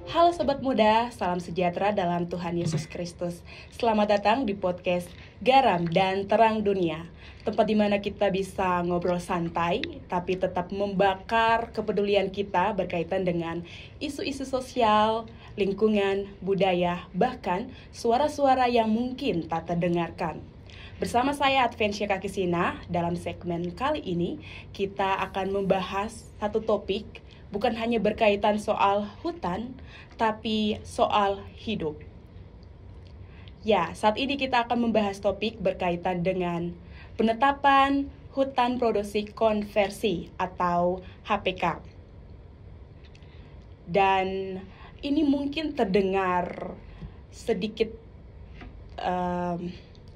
Halo Sobat Muda, salam sejahtera dalam Tuhan Yesus Kristus. Selamat datang di podcast Garam dan Terang Dunia, tempat di mana kita bisa ngobrol santai, tapi tetap membakar kepedulian kita berkaitan dengan isu-isu sosial, lingkungan, budaya, bahkan suara-suara yang mungkin tak terdengarkan. Bersama saya Adventia Kakisina, dalam segmen kali ini kita akan membahas satu topik bukan hanya berkaitan soal hutan, tapi soal hidup. Ya, saat ini kita akan membahas topik berkaitan dengan penetapan hutan produksi konversi atau HPK. Dan ini mungkin terdengar sedikit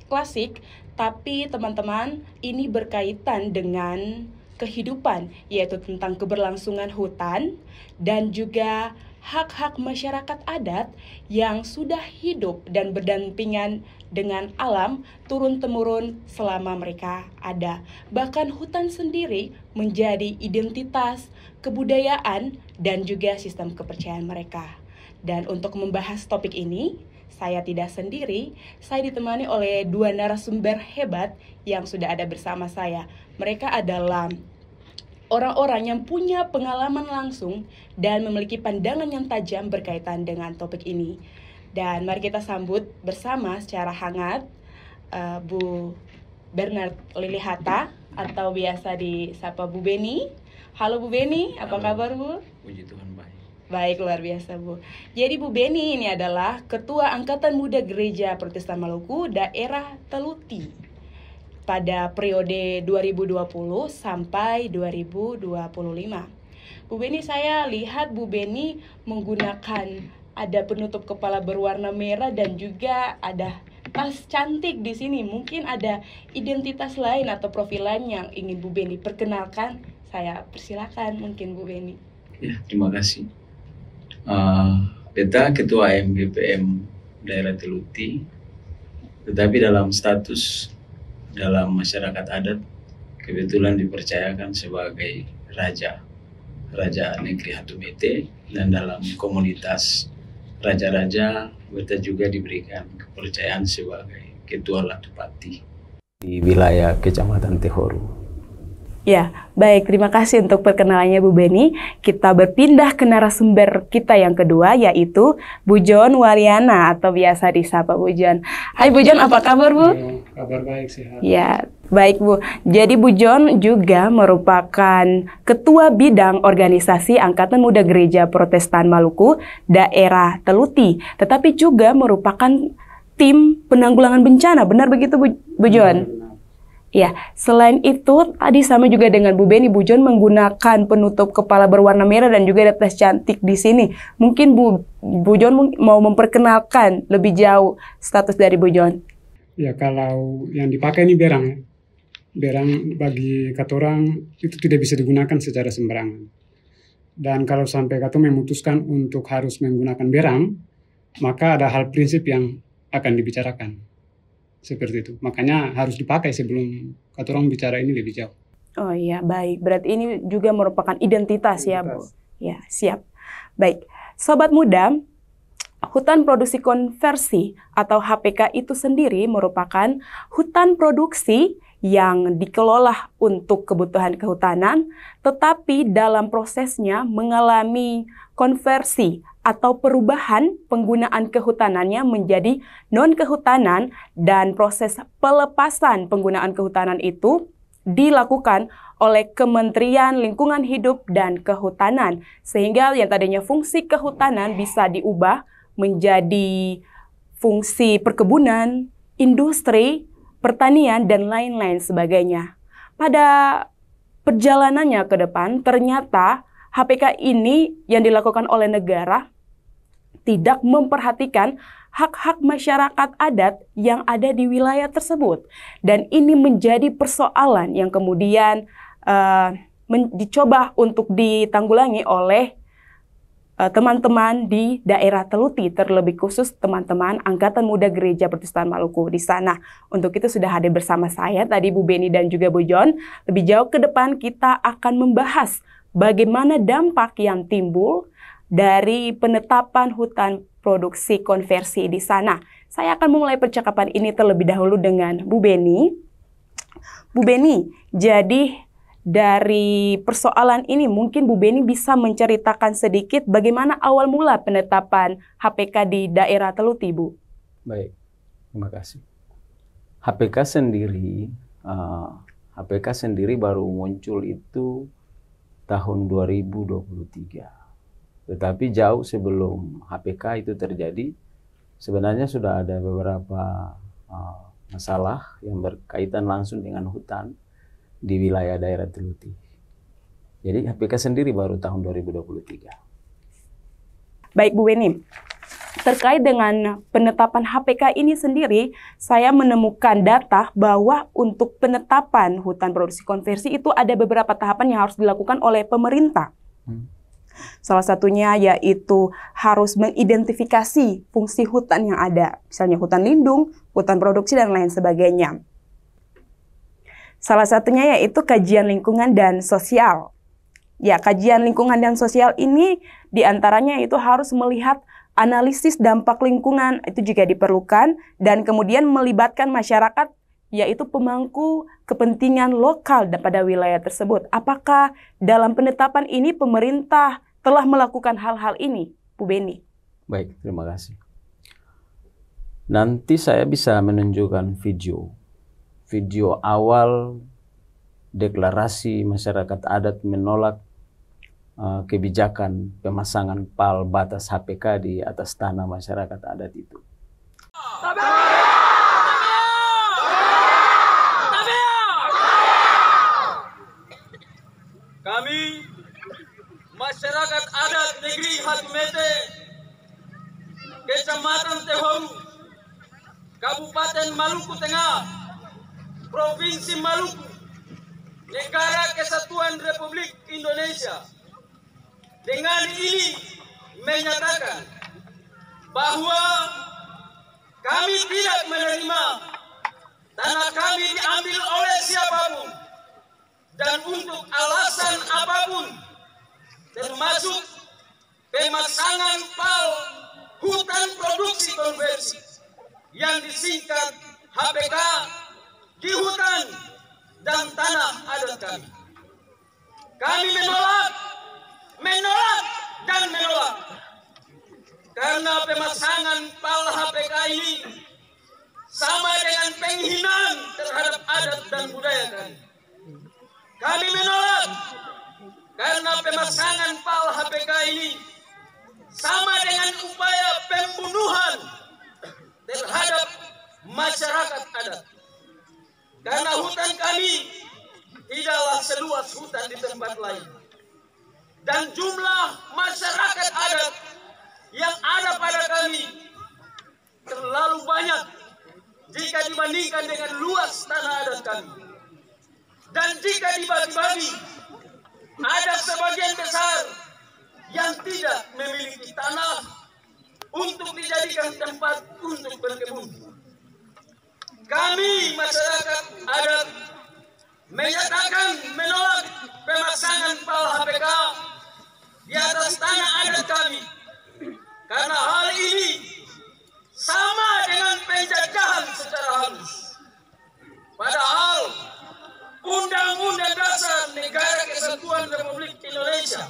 klasik, tapi teman-teman, ini berkaitan dengan kehidupan, yaitu tentang keberlangsungan hutan dan juga hak-hak masyarakat adat yang sudah hidup dan berdampingan dengan alam turun-temurun selama mereka ada. Bahkan hutan sendiri menjadi identitas, kebudayaan, dan juga sistem kepercayaan mereka. Dan untuk membahas topik ini, saya tidak sendiri, saya ditemani oleh dua narasumber hebat yang sudah ada bersama saya. Mereka adalah orang-orang yang punya pengalaman langsung dan memiliki pandangan yang tajam berkaitan dengan topik ini. Dan mari kita sambut bersama secara hangat Bu Bernard Lilihata atau biasa disapa Bu Beni. Halo Bu Beni, apa kabar Bu? Puji Tuhan baik. Baik, luar biasa Bu. Jadi Bu Beni ini adalah Ketua Angkatan Muda Gereja Protestan Maluku Daerah Teluti pada periode 2020 sampai 2025. Bu Beni, saya lihat Bu Beni menggunakan ada penutup kepala berwarna merah dan juga ada tas cantik di sini. Mungkin ada identitas lain atau profil lain yang ingin Bu Beni perkenalkan. Saya persilakan mungkin Bu Beni. Ya, terima kasih. Beta Ketua MGPM Daerah Teluti, tetapi dalam status dalam masyarakat adat kebetulan dipercayakan sebagai raja negeri Hatumete, dan dalam komunitas raja-raja beta juga diberikan kepercayaan sebagai Ketua Latupati di wilayah Kecamatan Tehoru. Ya, baik, terima kasih untuk perkenalannya Bu Beni. Kita berpindah ke narasumber kita yang kedua, yaitu Bu Jon Wariana atau biasa disapa Bu Jon. Hai Bu Jon, apa kabar Bu? Kabar baik, sehat. Ya, baik Bu. Jadi Bu Jon juga merupakan Ketua Bidang Organisasi Angkatan Muda Gereja Protestan Maluku Daerah Teluti, tetapi juga merupakan tim penanggulangan bencana. Benar begitu Bu Jon? Ya, selain itu tadi sama juga dengan Bu Beni, Bu Jon menggunakan penutup kepala berwarna merah dan juga ada tas cantik di sini. Mungkin Bu Jon mau memperkenalkan lebih jauh status dari Bu Jon. Ya, kalau yang dipakai ini berang ya. Berang bagi katorang itu tidak bisa digunakan secara sembarangan. Dan kalau sampai katorang memutuskan untuk harus menggunakan berang, maka ada hal prinsip yang akan dibicarakan. Seperti itu. Makanya harus dipakai sebelum katorang bicara ini lebih jauh. Oh iya, baik. Berarti ini juga merupakan identitas ya, Bu? Ya, siap. Baik. Sobat muda, hutan produksi konversi atau HPK itu sendiri merupakan hutan produksi yang dikelola untuk kebutuhan kehutanan, tetapi dalam prosesnya mengalami konversi atau perubahan penggunaan kehutanannya menjadi non-kehutanan, dan proses pelepasan penggunaan kehutanan itu dilakukan oleh Kementerian Lingkungan Hidup dan Kehutanan, sehingga yang tadinya fungsi kehutanan bisa diubah menjadi fungsi perkebunan, industri, pertanian, dan lain-lain sebagainya. Pada perjalanannya ke depan, ternyata HPK ini yang dilakukan oleh negara tidak memperhatikan hak-hak masyarakat adat yang ada di wilayah tersebut. Dan ini menjadi persoalan yang kemudian dicoba untuk ditanggulangi oleh teman-teman di daerah Teluti, terlebih khusus teman-teman Angkatan Muda Gereja Protestan Maluku di sana. Untuk itu sudah hadir bersama saya tadi Bu Beni dan juga Bu Jon. Lebih jauh ke depan kita akan membahas bagaimana dampak yang timbul dari penetapan hutan produksi konversi di sana. Saya akan memulai percakapan ini terlebih dahulu dengan Bu Beni. Bu Beni, jadi dari persoalan ini mungkin Bu Beni bisa menceritakan sedikit bagaimana awal mula penetapan HPK di daerah Teluti, Bu. Baik, terima kasih. HPK sendiri baru muncul itu tahun 2023. Tetapi jauh sebelum HPK itu terjadi, sebenarnya sudah ada beberapa masalah yang berkaitan langsung dengan hutan di wilayah daerah Teluti. Jadi HPK sendiri baru tahun 2023. Baik Bu Beni, terkait dengan penetapan HPK ini sendiri, saya menemukan data bahwa untuk penetapan hutan produksi konversi itu ada beberapa tahapan yang harus dilakukan oleh pemerintah. Salah satunya yaitu harus mengidentifikasi fungsi hutan yang ada, misalnya hutan lindung, hutan produksi, dan lain sebagainya. Salah satunya yaitu kajian lingkungan dan sosial. Ya, kajian lingkungan dan sosial ini diantaranya itu harus melihat analisis dampak lingkungan, itu juga diperlukan, dan kemudian melibatkan masyarakat, yaitu pemangku kepentingan lokal pada wilayah tersebut. Apakah dalam penetapan ini pemerintah telah melakukan hal-hal ini, Bu Beni? Baik, terima kasih. Nanti saya bisa menunjukkan video awal deklarasi masyarakat adat menolak kebijakan pemasangan pal batas HPK di atas tanah masyarakat adat itu. Kami masyarakat adat negeri Hatumete, Kecamatan Tehoru, Kabupaten Maluku Tengah, Provinsi Maluku, Negara Kesatuan Republik Indonesia, dengan ini menyatakan bahwa kami tidak menerima tanah kami diambil oleh siapapun dan untuk alasan apapun, termasuk pemasangan pal hutan produksi konversi yang disingkat HPK di hutan dan tanah adat kami. Kami menolak dan menolak karena pemasangan pal HPK ini sama dengan penghinaan terhadap adat dan budaya kami. Kami menolak karena pemasangan pal HPK ini sama dengan upaya pembunuhan terhadap masyarakat adat. Karena hutan kami tidaklah seluas hutan di tempat lain. Dan jumlah masyarakat adat yang ada pada kami terlalu banyak jika dibandingkan dengan luas tanah adat kami. Dan jika dibagi-bagi, ada sebagian besar yang tidak memiliki tanah untuk dijadikan tempat untuk berkebun. Kami masyarakat adat menyatakan menolak pemasangan pal HPK di atas tanah adat kami karena hal ini sama dengan penjajahan secara halus. Padahal Undang-Undang Dasar Negara Kesatuan Republik Indonesia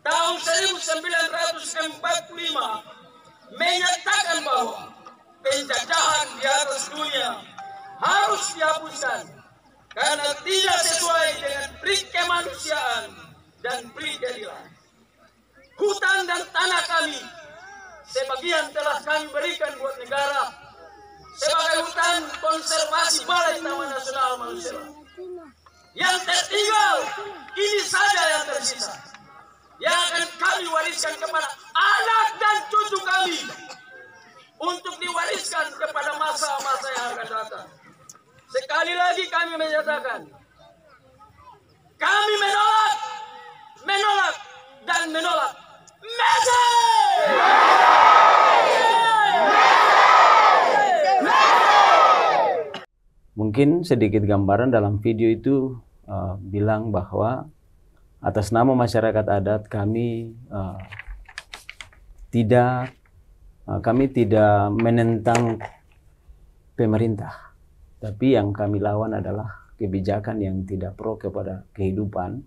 tahun 1945 menyatakan bahwa penjajahan di atas dunia harus dihapuskan karena tidak sesuai dengan pri kemanusiaan dan pri keadilan. Hutan dan tanah kami sebagian telah kami berikan buat negara sebagai hutan konservasi Balai Taman Nasional Maluku. Yang tertinggal ini saja yang tersisa, yang akan kami wariskan kepada anak dan cucu kami untuk diwariskan kepada masa-masa yang akan datang. Sekali lagi kami menyatakan, kami menolak dan menolak. Mungkin sedikit gambaran dalam video itu bilang bahwa atas nama masyarakat adat kami kami tidak menentang pemerintah, tapi yang kami lawan adalah kebijakan yang tidak pro kepada kehidupan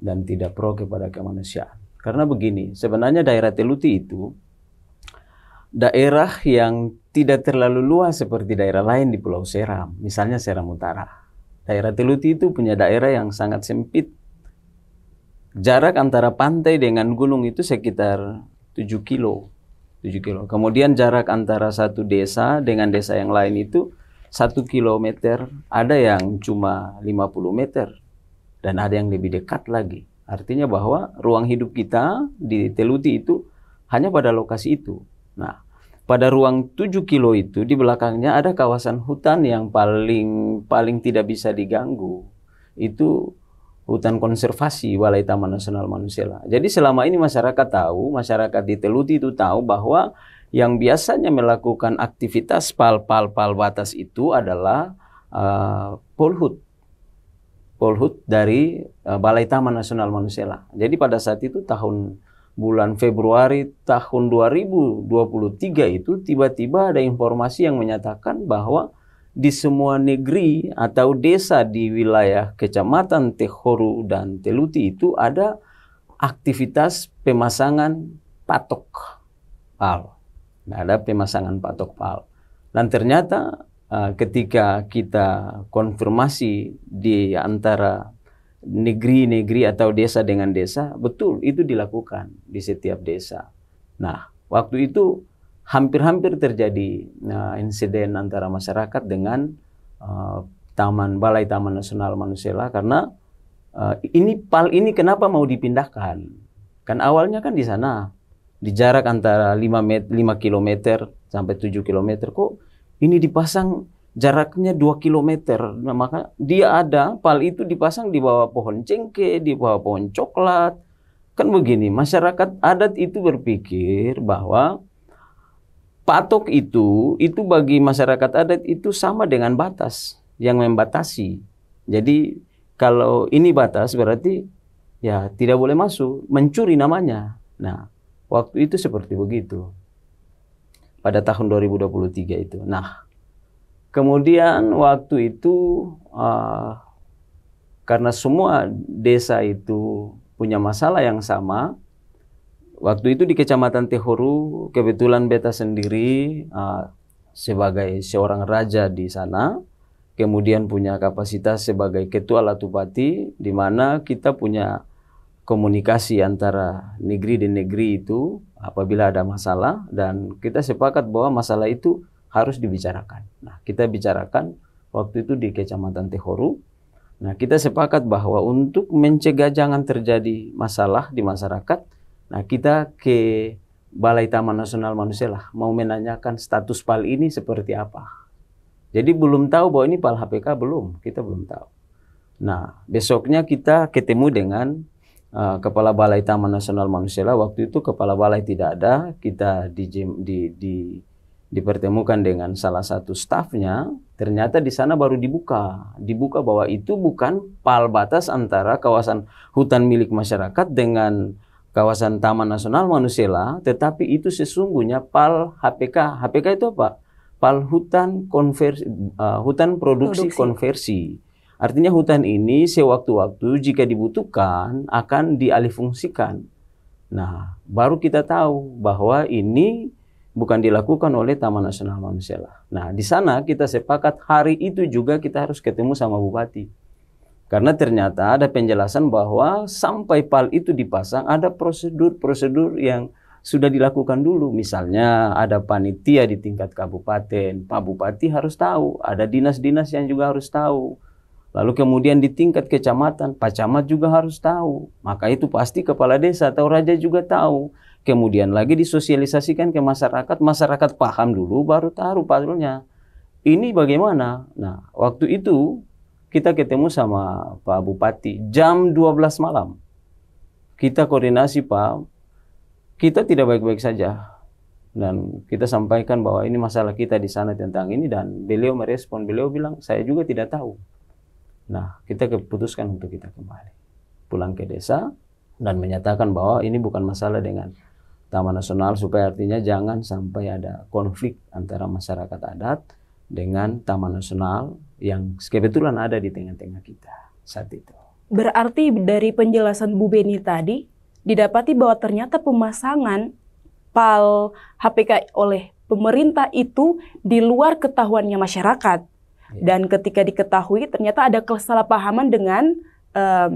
dan tidak pro kepada kemanusiaan. Karena begini, sebenarnya daerah Teluti itu daerah yang tidak terlalu luas seperti daerah lain di Pulau Seram, misalnya Seram Utara. Daerah Teluti itu punya daerah yang sangat sempit. Jarak antara pantai dengan gunung itu sekitar 7 kilo. Kemudian jarak antara satu desa dengan desa yang lain itu 1 kilometer, ada yang cuma 50 meter dan ada yang lebih dekat lagi. Artinya bahwa ruang hidup kita di Teluti itu hanya pada lokasi itu. Nah, pada ruang 7 kilo itu di belakangnya ada kawasan hutan yang paling tidak bisa diganggu. Itu hutan konservasi Balai Taman Nasional Manusela. Jadi selama ini masyarakat di Teluti itu tahu bahwa yang biasanya melakukan aktivitas pal batas itu adalah Polhut dari Balai Taman Nasional Manusela. Jadi pada saat itu bulan Februari tahun 2023 itu tiba-tiba ada informasi yang menyatakan bahwa di semua negeri atau desa di wilayah Kecamatan Tehoru dan Teluti itu ada aktivitas pemasangan patok pal. Ada pemasangan patok pal. Dan ternyata ketika kita konfirmasi di antara negeri-negeri atau desa dengan desa, betul itu dilakukan di setiap desa. Nah, waktu itu hampir-hampir terjadi insiden antara masyarakat dengan Balai Taman Nasional Manusela karena pal ini kenapa mau dipindahkan? Kan awalnya kan di sana di jarak antara 5 km sampai 7 km, kok ini dipasang jaraknya 2 km. Nah, maka pal itu dipasang di bawah pohon cengkeh, di bawah pohon coklat. Kan begini, masyarakat adat itu berpikir bahwa patok itu bagi masyarakat adat itu sama dengan batas yang membatasi. Jadi kalau ini batas berarti ya tidak boleh masuk, mencuri namanya. Nah, waktu itu seperti begitu. Pada tahun 2023 itu. Nah, kemudian waktu itu karena semua desa itu punya masalah yang sama. Waktu itu di Kecamatan Tehoru, kebetulan beta sendiri sebagai seorang raja di sana, kemudian punya kapasitas sebagai ketua Latupati, di mana kita punya komunikasi antara negeri dan negeri itu apabila ada masalah, dan kita sepakat bahwa masalah itu harus dibicarakan. Nah, kita bicarakan waktu itu di Kecamatan Tehoru. Nah, kita sepakat bahwa untuk mencegah jangan terjadi masalah di masyarakat, nah, kita ke Balai Taman Nasional Manusela mau menanyakan status pal ini seperti apa. Jadi belum tahu bahwa ini pal HPK, kita belum tahu. Nah, besoknya kita ketemu dengan Kepala Balai Taman Nasional Manusela. Waktu itu Kepala Balai tidak ada, kita dipertemukan dengan salah satu stafnya. Ternyata di sana baru dibuka bahwa itu bukan pal batas antara kawasan hutan milik masyarakat dengan kawasan Taman Nasional Manusela, tetapi itu sesungguhnya pal HPK. HPK itu apa? Pal hutan produksi konversi. Artinya hutan ini sewaktu-waktu jika dibutuhkan akan dialihfungsikan. Nah, baru kita tahu bahwa ini bukan dilakukan oleh Taman Nasional Manusela. Nah, di sana kita sepakat hari itu juga kita harus ketemu sama Bupati. Karena ternyata ada penjelasan bahwa sampai pal itu dipasang ada prosedur-prosedur yang sudah dilakukan dulu. Misalnya ada panitia di tingkat kabupaten, Pak Bupati harus tahu, ada dinas-dinas yang juga harus tahu. Lalu kemudian di tingkat kecamatan, Pak Camat juga harus tahu. Maka itu pasti kepala desa atau raja juga tahu. Kemudian lagi disosialisasikan ke masyarakat, masyarakat paham dulu baru taruh palnya. Ini bagaimana? Nah, waktu itu kita ketemu sama Pak Bupati jam 12 malam. Kita koordinasi, Pak, kita tidak baik-baik saja. Dan kita sampaikan bahwa ini masalah kita di sana tentang ini, dan beliau merespon, beliau bilang, saya juga tidak tahu. Nah, kita keputuskan untuk kita kembali pulang ke desa dan menyatakan bahwa ini bukan masalah dengan Taman nasional supaya artinya jangan sampai ada konflik antara masyarakat adat dengan taman nasional yang kebetulan ada di tengah-tengah kita saat itu. Berarti dari penjelasan Bu Beni tadi, didapati bahwa ternyata pemasangan PAL HPK oleh pemerintah itu di luar ketahuannya masyarakat. Dan ketika diketahui ternyata ada kesalahpahaman dengan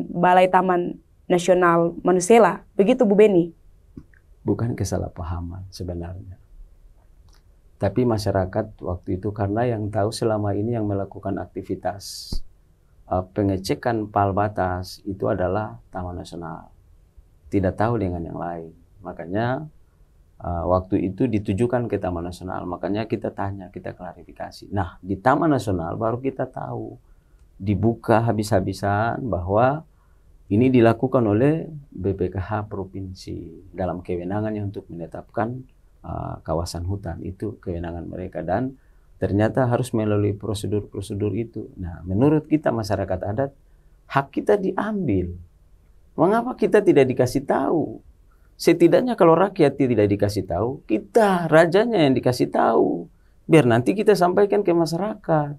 Balai Taman Nasional Manusela. Begitu Bu Beni? Bukan kesalahpahaman sebenarnya. Tapi masyarakat waktu itu karena yang tahu selama ini yang melakukan aktivitas pengecekan PAL batas itu adalah Taman Nasional. Tidak tahu dengan yang lain. Makanya waktu itu ditujukan ke Taman Nasional. Makanya kita tanya, kita klarifikasi. Nah, di Taman Nasional baru kita tahu. Dibuka habis-habisan bahwa ini dilakukan oleh BPKH Provinsi dalam kewenangannya untuk menetapkan kawasan hutan. Itu kewenangan mereka dan ternyata harus melalui prosedur-prosedur itu. Nah, menurut kita masyarakat adat, hak kita diambil. Mengapa kita tidak dikasih tahu? Setidaknya kalau rakyat tidak dikasih tahu, kita rajanya yang dikasih tahu. Biar nanti kita sampaikan ke masyarakat.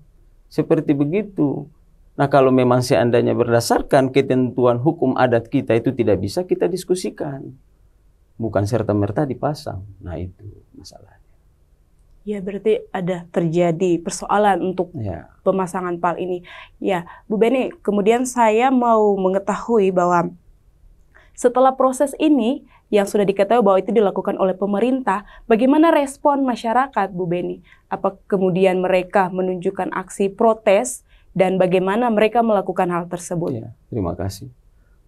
Seperti begitu. Nah, kalau memang seandainya berdasarkan ketentuan hukum adat kita itu tidak bisa, kita diskusikan. Bukan serta-merta dipasang. Nah, itu masalahnya. Ya, berarti ada terjadi persoalan untuk pemasangan PAL ini. Ya, Bu Beni, kemudian saya mau mengetahui bahwa setelah proses ini yang sudah diketahui bahwa itu dilakukan oleh pemerintah, bagaimana respon masyarakat, Bu Beni? Apa kemudian mereka menunjukkan aksi protes dan bagaimana mereka melakukan hal tersebut? Ya, terima kasih.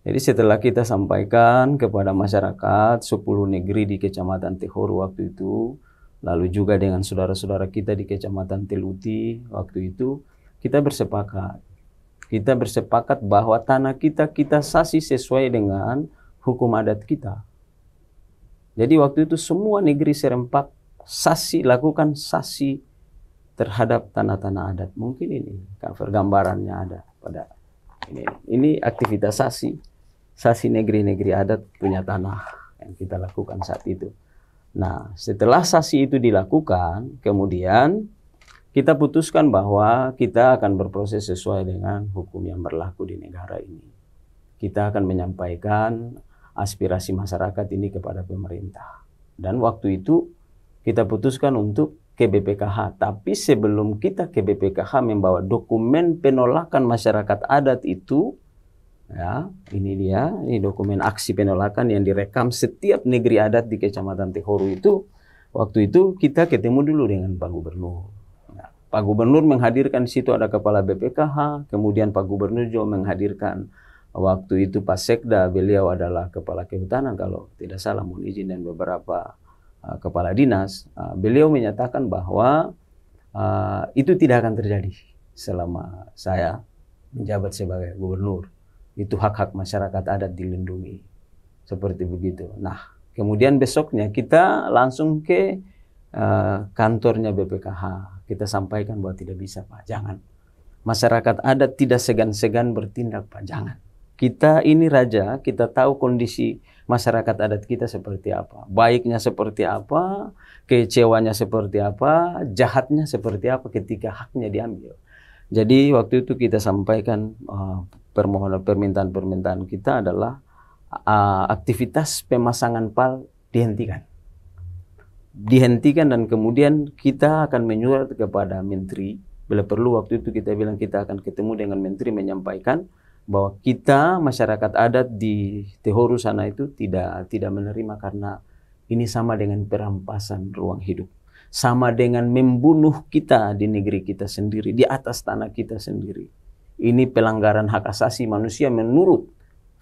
Jadi setelah kita sampaikan kepada masyarakat 10 negeri di Kecamatan Tehoru waktu itu, lalu juga dengan saudara-saudara kita di Kecamatan Teluti waktu itu, kita bersepakat. Kita bersepakat bahwa tanah kita sasi sesuai dengan hukum adat kita. Jadi waktu itu semua negeri serempak lakukan sasi terhadap tanah-tanah adat. Mungkin ini cover gambarannya ada pada ini. Ini aktivitas sasi negeri-negeri adat punya tanah yang kita lakukan saat itu. Nah, setelah sasi itu dilakukan, kemudian kita putuskan bahwa kita akan berproses sesuai dengan hukum yang berlaku di negara ini. Kita akan menyampaikan aspirasi masyarakat ini kepada pemerintah. Dan waktu itu kita putuskan untuk ke BPKH. Tapi sebelum kita ke BPKH membawa dokumen penolakan masyarakat adat itu, ya, ini dokumen aksi penolakan yang direkam setiap negeri adat di Kecamatan Tehoru itu. Waktu itu kita ketemu dulu dengan Pak Gubernur. Ya, Pak Gubernur menghadirkan di situ ada Kepala BPKH, kemudian Pak Gubernur juga menghadirkan waktu itu Pak Sekda, beliau adalah Kepala Kehutanan kalau tidak salah, mohon izin, dan beberapa kepala dinas. Beliau menyatakan bahwa itu tidak akan terjadi selama saya menjabat sebagai gubernur. Itu hak-hak masyarakat adat dilindungi. Seperti begitu. Nah, kemudian besoknya kita langsung ke kantornya BPKH. Kita sampaikan bahwa tidak bisa, Pak. Jangan. Masyarakat adat tidak segan-segan bertindak, Pak. Jangan. Kita ini raja, kita tahu kondisi masyarakat adat kita seperti apa. Baiknya seperti apa, kecewanya seperti apa, jahatnya seperti apa ketika haknya diambil. Jadi waktu itu kita sampaikan permohonan permintaan kita adalah aktivitas pemasangan PAL dihentikan. Dihentikan dan kemudian kita akan menyurat kepada Menteri. Bila perlu waktu itu kita bilang kita akan ketemu dengan Menteri menyampaikan bahwa kita masyarakat adat di Tehoru sana itu tidak menerima karena ini sama dengan perampasan ruang hidup. Sama dengan membunuh kita di negeri kita sendiri, di atas tanah kita sendiri. Ini pelanggaran hak asasi manusia menurut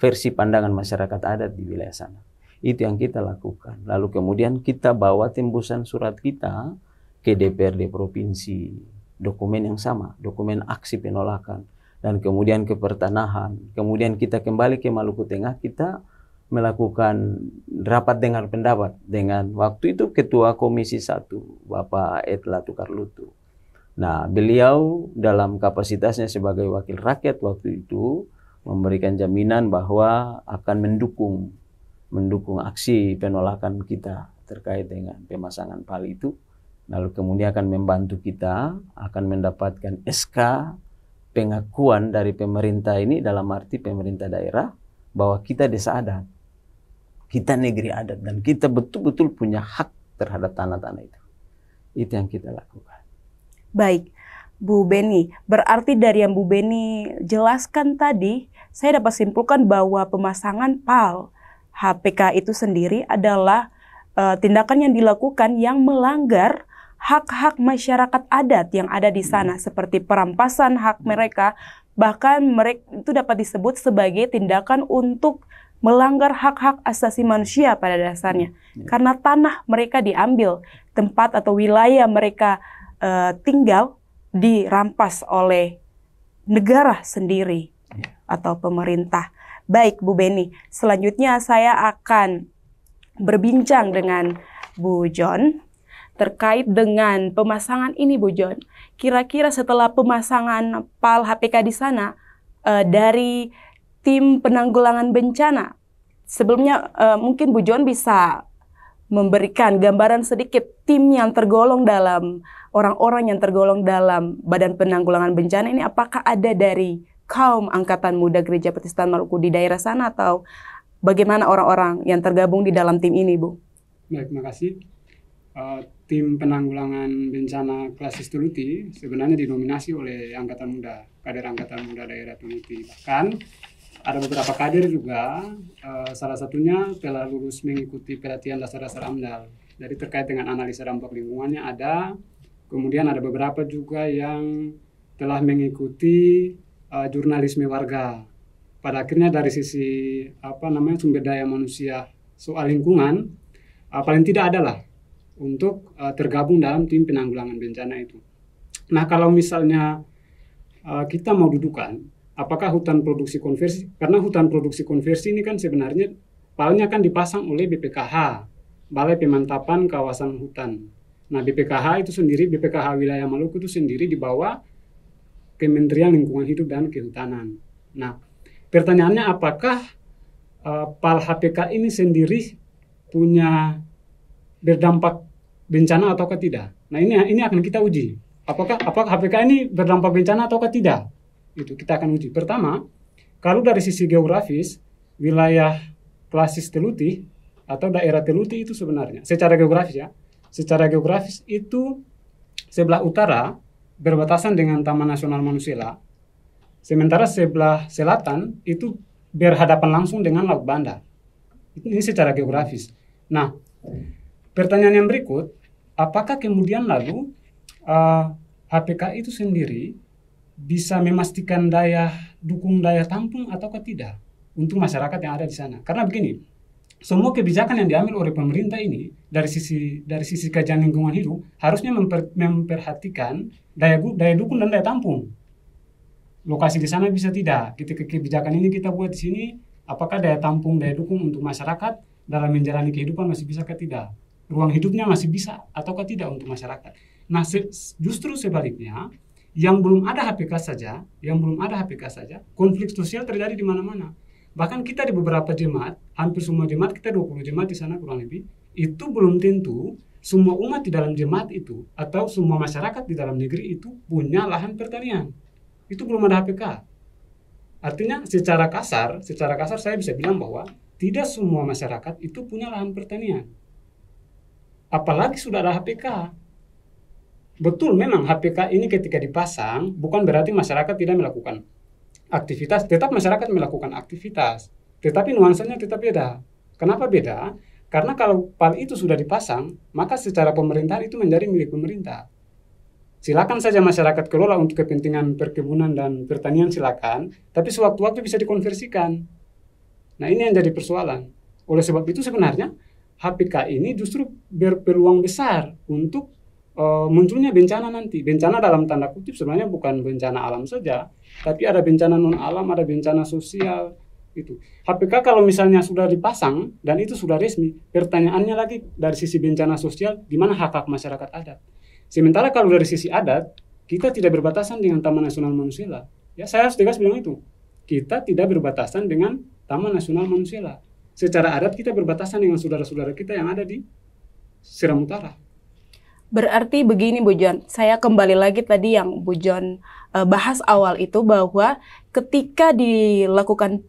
versi pandangan masyarakat adat di wilayah sana. Itu yang kita lakukan. Lalu kemudian kita bawa tembusan surat kita ke DPRD Provinsi. Dokumen yang sama, dokumen aksi penolakan. Dan kemudian ke pertanahan. Kemudian kita kembali ke Maluku Tengah, kita melakukan rapat dengar pendapat dengan waktu itu Ketua Komisi 1, Bapak Etla Tukarlutu. Nah, beliau dalam kapasitasnya sebagai wakil rakyat waktu itu memberikan jaminan bahwa akan mendukung mendukung aksi penolakan kita terkait dengan pemasangan PAL itu, lalu kemudian akan membantu kita akan mendapatkan SK pengakuan dari pemerintah ini, dalam arti pemerintah daerah, bahwa kita desa adat, kita negeri adat, dan kita betul-betul punya hak terhadap tanah-tanah itu. Itu yang kita lakukan. Baik, Bu Beni, berarti dari yang Bu Beni jelaskan tadi, saya dapat simpulkan bahwa pemasangan PAL HPK itu sendiri adalah tindakan yang dilakukan yang melanggar hak-hak masyarakat adat yang ada di sana, seperti perampasan hak mereka, bahkan mereka itu dapat disebut sebagai tindakan untuk melanggar hak-hak asasi manusia pada dasarnya. Karena tanah mereka diambil, tempat atau wilayah mereka tinggal dirampas oleh negara sendiri atau pemerintah. Baik, Bu Beni, selanjutnya saya akan berbincang dengan Bu John terkait dengan pemasangan ini, Bu John. Kira-kira setelah pemasangan PAL HPK di sana, dari tim penanggulangan bencana, sebelumnya mungkin Bu John bisa memberikan gambaran sedikit tim yang tergolong dalam, orang-orang yang tergolong dalam Badan Penanggulangan Bencana ini, apakah ada dari kaum Angkatan Muda Gereja Protestan Maluku di daerah sana, atau bagaimana orang-orang yang tergabung di dalam tim ini, Bu? Baik, terima kasih. Tim penanggulangan bencana Klasis Tuluti sebenarnya didominasi oleh Angkatan Muda, kader Angkatan Muda daerah Tuluti. Bahkan ada beberapa kader juga, salah satunya telah lulus mengikuti pelatihan dasar-dasar AMDAL. Jadi terkait dengan analisa dampak lingkungannya ada, kemudian ada beberapa juga yang telah mengikuti jurnalisme warga. Pada akhirnya dari sisi sumber daya manusia soal lingkungan, paling tidak adalah untuk tergabung dalam tim penanggulangan bencana itu. Nah, kalau misalnya kita mau dudukan, apakah hutan produksi konversi? Karena hutan produksi konversi ini kan sebenarnya palnya kan dipasang oleh BPKH, Balai Pemantapan Kawasan Hutan. Nah, BPKH itu sendiri, BPKH wilayah Maluku itu sendiri di bawah Kementerian Lingkungan Hidup dan Kehutanan. Nah, pertanyaannya apakah PAL HPK ini sendiri punya berdampak bencana ataukah tidak? Nah, ini akan kita uji. Apakah HPK ini berdampak bencana ataukah tidak? Itu kita akan uji. Pertama, kalau dari sisi geografis, wilayah Klasis Teluti atau daerah Teluti itu sebenarnya secara geografis itu sebelah utara berbatasan dengan Taman Nasional Manusela, sementara sebelah selatan itu berhadapan langsung dengan Laut Banda. Ini secara geografis. Nah, pertanyaan yang berikut, apakah kemudian lalu HPK itu sendiri bisa memastikan dukung daya tampung ataukah tidak untuk masyarakat yang ada di sana? Karena begini, semua kebijakan yang diambil oleh pemerintah ini dari sisi kajian lingkungan hidup harusnya memperhatikan daya dukung dan daya tampung. Lokasi di sana bisa tidak. Ketika kebijakan ini kita buat di sini, apakah daya tampung, daya dukung untuk masyarakat dalam menjalani kehidupan masih bisa atau tidak? Ruang hidupnya masih bisa ataukah tidak untuk masyarakat? Nah, justru sebaliknya, yang belum ada HPK saja, konflik sosial terjadi di mana-mana. Bahkan kita di beberapa jemaat, hampir semua jemaat, kita 20 jemaat di sana kurang lebih, itu belum tentu semua umat di dalam jemaat itu atau semua masyarakat di dalam negeri itu punya lahan pertanian. Itu belum ada HPK. Artinya secara kasar saya bisa bilang bahwa tidak semua masyarakat itu punya lahan pertanian. Apalagi sudah ada HPK. Betul, memang HPK ini ketika dipasang bukan berarti masyarakat tidak melakukan aktivitas, tetap masyarakat melakukan aktivitas. Tetapi nuansanya tetap beda. Kenapa beda? Karena kalau PAL itu sudah dipasang, maka secara pemerintahan itu menjadi milik pemerintah. Silakan saja masyarakat kelola untuk kepentingan perkebunan dan pertanian, silakan, tapi sewaktu-waktu bisa dikonversikan. Nah, ini yang jadi persoalan. Oleh sebab itu sebenarnya HPK ini justru berpeluang besar untuk munculnya bencana nanti. Bencana dalam tanda kutip sebenarnya bukan bencana alam saja, tapi ada bencana non alam, ada bencana sosial. Itu HPK kalau misalnya sudah dipasang dan itu sudah resmi, pertanyaannya lagi dari sisi bencana sosial, di mana hak-hak masyarakat adat. Sementara kalau dari sisi adat, kita tidak berbatasan dengan Taman Nasional Manusela. Ya, saya harus tegas bilang itu. Kita tidak berbatasan dengan Taman Nasional Manusela. secara adat kita berbatasan dengan saudara-saudara kita yang ada di Seram Utara. Berarti begini Bu Jon, saya kembali lagi tadi yang Bu Jon bahas awal itu, bahwa ketika dilakukan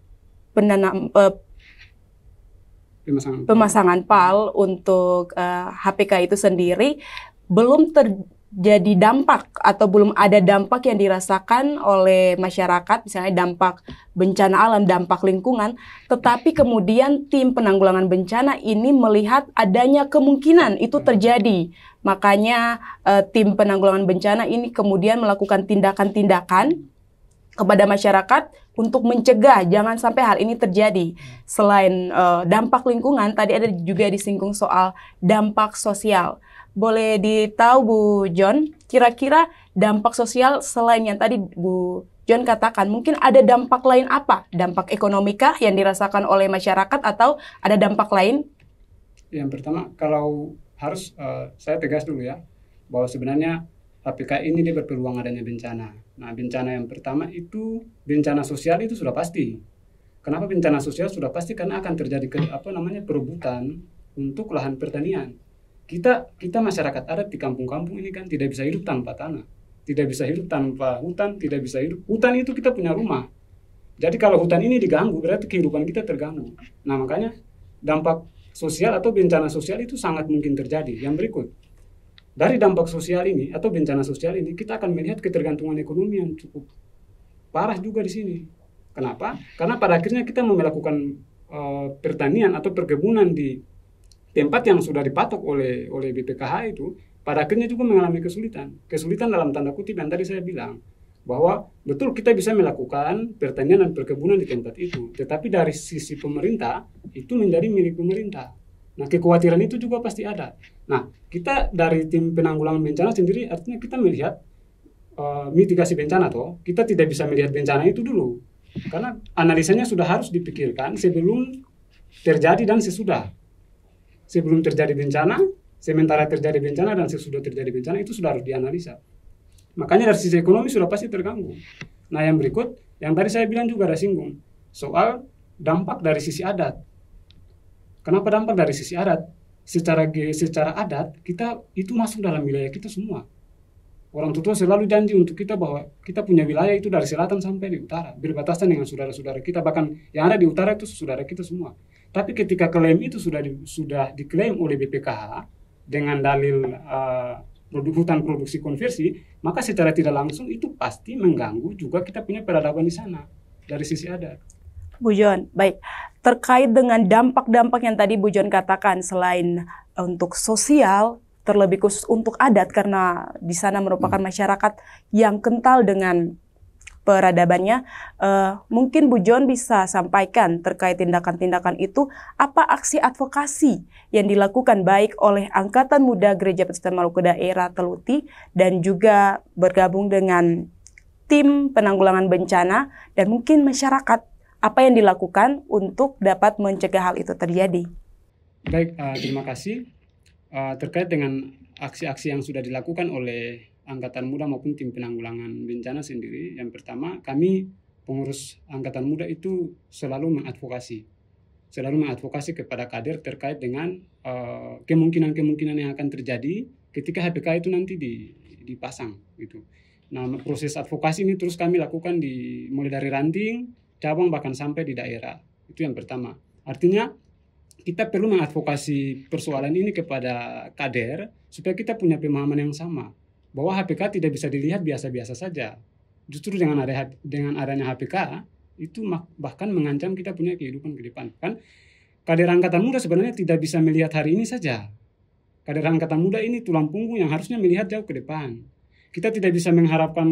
pemasangan PAL untuk HPK itu sendiri, belum terjadi dampak atau belum ada dampak yang dirasakan oleh masyarakat, misalnya dampak bencana alam, dampak lingkungan, tetapi kemudian tim penanggulangan bencana ini melihat adanya kemungkinan itu terjadi. Makanya tim penanggulangan bencana ini kemudian melakukan tindakan-tindakan kepada masyarakat untuk mencegah jangan sampai hal ini terjadi. Selain dampak lingkungan, tadi ada juga disinggung soal dampak sosial. Boleh ditahu Bu Jon, kira-kira dampak sosial selain yang tadi Bu Jon katakan, mungkin ada dampak lain apa? Dampak ekonomikah yang dirasakan oleh masyarakat atau ada dampak lain? Yang pertama, kalau harus saya tegas dulu ya, bahwa sebenarnya HPK ini dia berpeluang adanya bencana. Nah, bencana yang pertama itu bencana sosial itu sudah pasti. Kenapa bencana sosial sudah pasti? Karena akan terjadi perebutan untuk lahan pertanian. Kita masyarakat adat di kampung-kampung ini kan tidak bisa hidup tanpa tanah, tidak bisa hidup tanpa hutan, tidak bisa hidup. Hutan itu kita punya rumah. Jadi kalau hutan ini diganggu, berarti kehidupan kita terganggu. Nah, makanya dampak sosial atau bencana sosial itu sangat mungkin terjadi. Yang berikut, dari dampak sosial ini atau bencana sosial ini, kita akan melihat ketergantungan ekonomi yang cukup parah juga di sini. Kenapa? Karena pada akhirnya kita melakukan pertanian atau perkebunan di tempat yang sudah dipatok oleh BPKH itu, pada akhirnya juga mengalami kesulitan. Kesulitan dalam tanda kutip yang tadi saya bilang, bahwa betul kita bisa melakukan pertanian dan perkebunan di tempat itu, tetapi dari sisi pemerintah itu menjadi milik pemerintah. Nah, kekhawatiran itu juga pasti ada. Nah, kita dari tim penanggulangan bencana sendiri artinya kita melihat mitigasi bencana toh. Kita tidak bisa melihat bencana itu dulu. Karena analisanya sudah harus dipikirkan sebelum terjadi dan sesudah. Sebelum terjadi bencana, sementara terjadi bencana dan sesudah terjadi bencana itu sudah harus dianalisa. Makanya dari sisi ekonomi sudah pasti terganggu. Nah, yang berikut, yang tadi saya bilang juga ada singgung, soal dampak dari sisi adat. Kenapa dampak dari sisi adat? Secara adat, kita itu masuk dalam wilayah kita semua. Orang tua selalu janji untuk kita bahwa kita punya wilayah itu dari selatan sampai di utara, berbatasan dengan saudara-saudara kita, bahkan yang ada di utara itu saudara kita semua. Tapi ketika klaim itu sudah diklaim oleh BPKH dengan dalil hutan produksi konversi, maka secara tidak langsung itu pasti mengganggu juga kita punya peradaban di sana dari sisi adat. Bu Jon, baik. Terkait dengan dampak-dampak yang tadi Bu Jon katakan, selain untuk sosial, terlebih khusus untuk adat, karena di sana merupakan masyarakat yang kental dengan peradabannya, mungkin Bu Jon bisa sampaikan terkait tindakan-tindakan itu, apa aksi advokasi yang dilakukan baik oleh Angkatan Muda Gereja Protestan Maluku Daerah Teluti dan juga bergabung dengan tim penanggulangan bencana dan mungkin masyarakat, apa yang dilakukan untuk dapat mencegah hal itu terjadi? Baik, terima kasih. Terkait dengan aksi-aksi yang sudah dilakukan oleh Angkatan Muda maupun tim penanggulangan bencana sendiri, yang pertama, kami pengurus Angkatan Muda itu selalu mengadvokasi kepada kader terkait dengan kemungkinan-kemungkinan yang akan terjadi ketika HPK itu nanti dipasang gitu. Nah, proses advokasi ini terus kami lakukan mulai dari ranting, cabang, bahkan sampai di daerah. Itu yang pertama. Artinya kita perlu mengadvokasi persoalan ini kepada kader supaya kita punya pemahaman yang sama bahwa HPK tidak bisa dilihat biasa-biasa saja. Justru dengan adanya HPK itu bahkan mengancam kita punya kehidupan ke depan. Kan kader Angkatan Muda sebenarnya tidak bisa melihat hari ini saja. Kader Angkatan Muda ini tulang punggung yang harusnya melihat jauh ke depan. Kita tidak bisa mengharapkan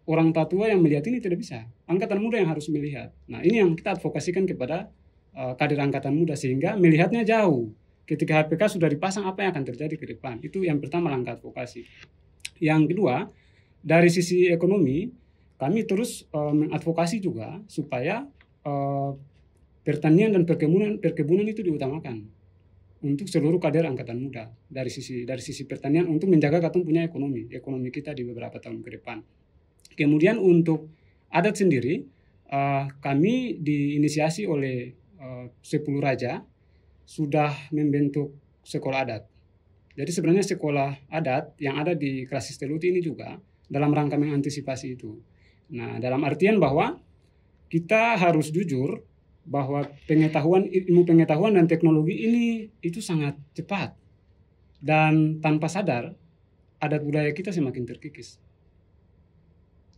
orang tua yang melihat ini, tidak bisa. Angkatan Muda yang harus melihat. Nah, ini yang kita advokasikan kepada kader Angkatan Muda sehingga melihatnya jauh. Ketika HPK sudah dipasang, apa yang akan terjadi ke depan? Itu yang pertama, langkah advokasi. Yang kedua, dari sisi ekonomi, kami terus mengadvokasi juga supaya pertanian dan perkebunan itu diutamakan untuk seluruh kader Angkatan Muda dari sisi pertanian untuk menjaga katong punya ekonomi kita di beberapa tahun ke depan. Kemudian untuk adat sendiri, kami diinisiasi oleh 10 Raja sudah membentuk sekolah adat. Jadi sebenarnya sekolah adat yang ada di Krasis Teluti ini juga dalam rangka mengantisipasi itu. Nah, dalam artian bahwa kita harus jujur bahwa ilmu pengetahuan dan teknologi ini itu sangat cepat. Dan tanpa sadar, adat budaya kita semakin terkikis.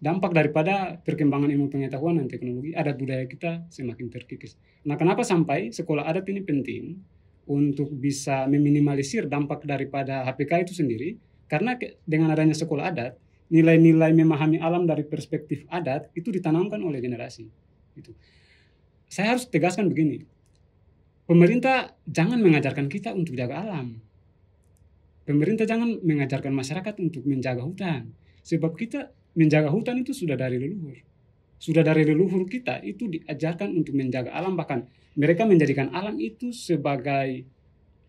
Dampak daripada perkembangan ilmu pengetahuan dan teknologi, adat budaya kita semakin terkikis. Nah, kenapa sampai sekolah adat ini penting untuk bisa meminimalisir dampak daripada HPK itu sendiri? Karena dengan adanya sekolah adat, nilai-nilai memahami alam dari perspektif adat itu ditanamkan oleh generasi. Itu. Saya harus tegaskan begini, pemerintah jangan mengajarkan kita untuk jaga alam. Pemerintah jangan mengajarkan masyarakat untuk menjaga hutan. Sebab kita menjaga hutan itu sudah dari leluhur. Sudah dari leluhur kita itu diajarkan untuk menjaga alam. Bahkan mereka menjadikan alam itu sebagai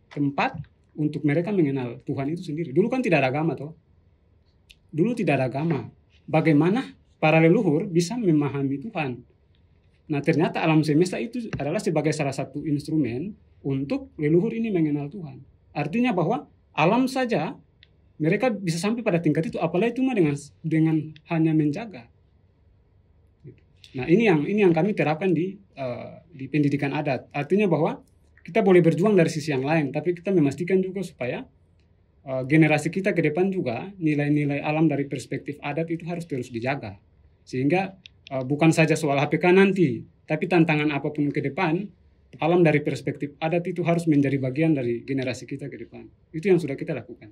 tempat untuk mereka mengenal Tuhan itu sendiri. Dulu kan tidak ada agama toh. Dulu tidak ada agama. Bagaimana para leluhur bisa memahami Tuhan? Nah, ternyata alam semesta itu adalah sebagai salah satu instrumen untuk leluhur ini mengenal Tuhan. Artinya bahwa alam saja mereka bisa sampai pada tingkat itu, apalagi cuma dengan hanya menjaga. Nah, ini yang kami terapkan di pendidikan adat. Artinya bahwa kita boleh berjuang dari sisi yang lain, tapi kita memastikan juga supaya generasi kita ke depan juga nilai-nilai alam dari perspektif adat itu harus terus dijaga. Sehingga bukan saja soal HPK nanti, tapi tantangan apapun ke depan, alam dari perspektif adat itu harus menjadi bagian dari generasi kita ke depan. Itu yang sudah kita lakukan.